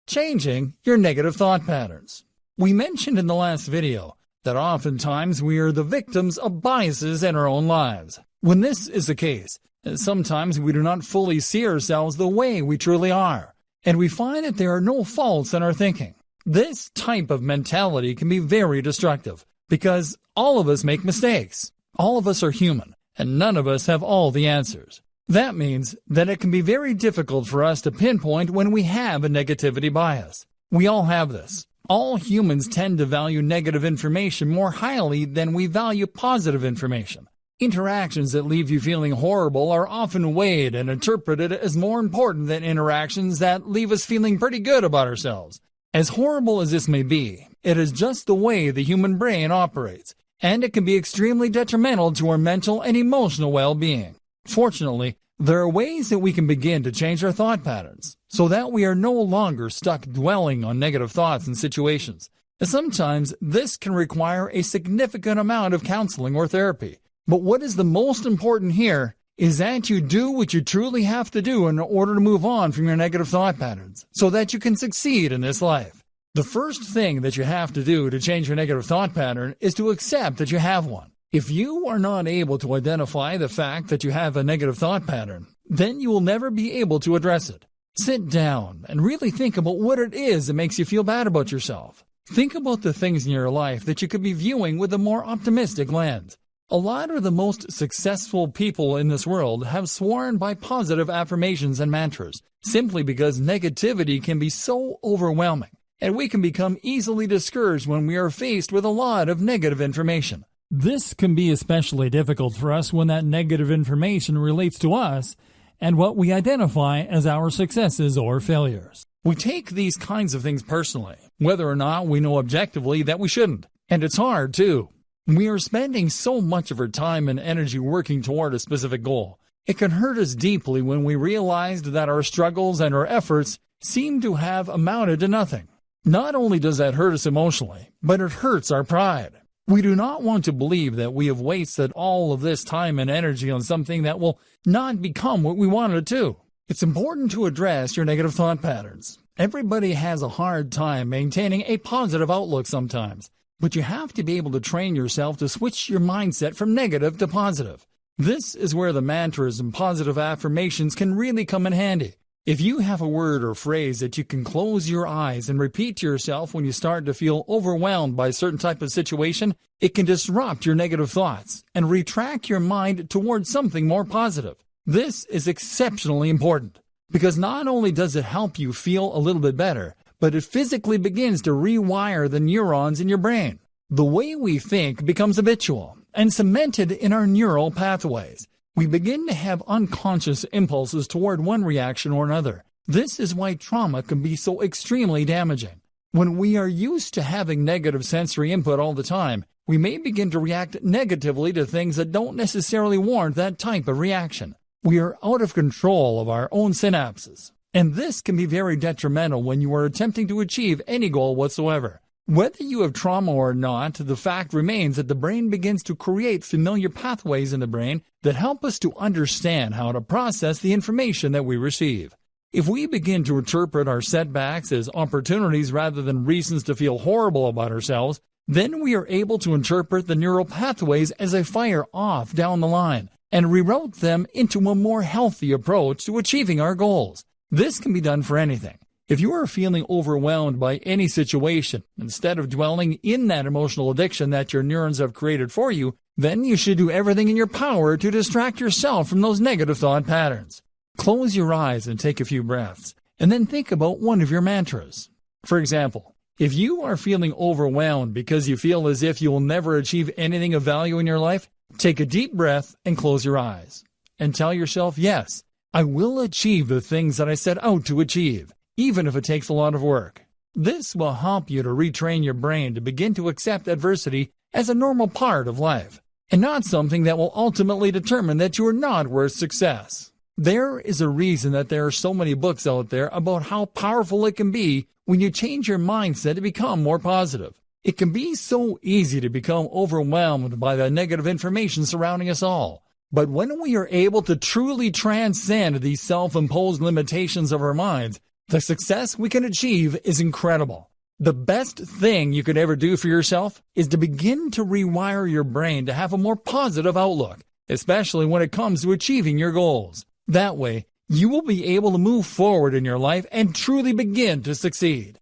changing your negative thought patterns. We mentioned in the last video that oftentimes we are the victims of biases in our own lives. When this is the case, sometimes we do not fully see ourselves the way we truly are, and we find that there are no faults in our thinking. This type of mentality can be very destructive because all of us make mistakes. All of us are human, and none of us have all the answers. That means that it can be very difficult for us to pinpoint when we have a negativity bias. We all have this. All humans tend to value negative information more highly than we value positive information. Interactions that leave you feeling horrible are often weighed and interpreted as more important than interactions that leave us feeling pretty good about ourselves. As horrible as this may be, it is just the way the human brain operates, and it can be extremely detrimental to our mental and emotional well-being. Fortunately, there are ways that we can begin to change our thought patterns so that we are no longer stuck dwelling on negative thoughts and situations. And sometimes this can require a significant amount of counseling or therapy. But what is the most important here is that you do what you truly have to do in order to move on from your negative thought patterns so that you can succeed in this life. The first thing that you have to do to change your negative thought pattern is to accept that you have one. If you are not able to identify the fact that you have a negative thought pattern, then you will never be able to address it. Sit down and really think about what it is that makes you feel bad about yourself. Think about the things in your life that you could be viewing with a more optimistic lens. A lot of the most successful people in this world have sworn by positive affirmations and mantras, simply because negativity can be so overwhelming, and we can become easily discouraged when we are faced with a lot of negative information. This can be especially difficult for us when that negative information relates to us and what we identify as our successes or failures. We take these kinds of things personally, whether or not we know objectively that we shouldn't. And it's hard, too. We are spending so much of our time and energy working toward a specific goal. It can hurt us deeply when we realize that our struggles and our efforts seem to have amounted to nothing. Not only does that hurt us emotionally, but it hurts our pride. We do not want to believe that we have wasted all of this time and energy on something that will not become what we wanted to. It's important to address your negative thought patterns. Everybody has a hard time maintaining a positive outlook sometimes, but you have to be able to train yourself to switch your mindset from negative to positive. This is where the mantras and positive affirmations can really come in handy. If you have a word or phrase that you can close your eyes and repeat to yourself when you start to feel overwhelmed by a certain type of situation, it can disrupt your negative thoughts and retract your mind towards something more positive. This is exceptionally important because not only does it help you feel a little bit better, but it physically begins to rewire the neurons in your brain. The way we think becomes habitual and cemented in our neural pathways. We begin to have unconscious impulses toward one reaction or another. This is why trauma can be so extremely damaging. When we are used to having negative sensory input all the time, we may begin to react negatively to things that don't necessarily warrant that type of reaction. We are out of control of our own synapses. And this can be very detrimental when you are attempting to achieve any goal whatsoever. Whether you have trauma or not, the fact remains that the brain begins to create familiar pathways in the brain that help us to understand how to process the information that we receive. If we begin to interpret our setbacks as opportunities rather than reasons to feel horrible about ourselves, then we are able to interpret the neural pathways as they fire off down the line and reroute them into a more healthy approach to achieving our goals. This can be done for anything. If you are feeling overwhelmed by any situation, instead of dwelling in that emotional addiction that your neurons have created for you, then you should do everything in your power to distract yourself from those negative thought patterns. Close your eyes and take a few breaths, and then think about one of your mantras. For example, if you are feeling overwhelmed because you feel as if you will never achieve anything of value in your life, take a deep breath and close your eyes. And tell yourself, yes, I will achieve the things that I set out to achieve, even if it takes a lot of work. This will help you to retrain your brain to begin to accept adversity as a normal part of life, and not something that will ultimately determine that you are not worth success. There is a reason that there are so many books out there about how powerful it can be when you change your mindset to become more positive. It can be so easy to become overwhelmed by the negative information surrounding us all. But when we are able to truly transcend these self-imposed limitations of our minds, The success we can achieve is incredible. The best thing you could ever do for yourself is to begin to rewire your brain to have a more positive outlook, especially when it comes to achieving your goals. That way, you will be able to move forward in your life and truly begin to succeed.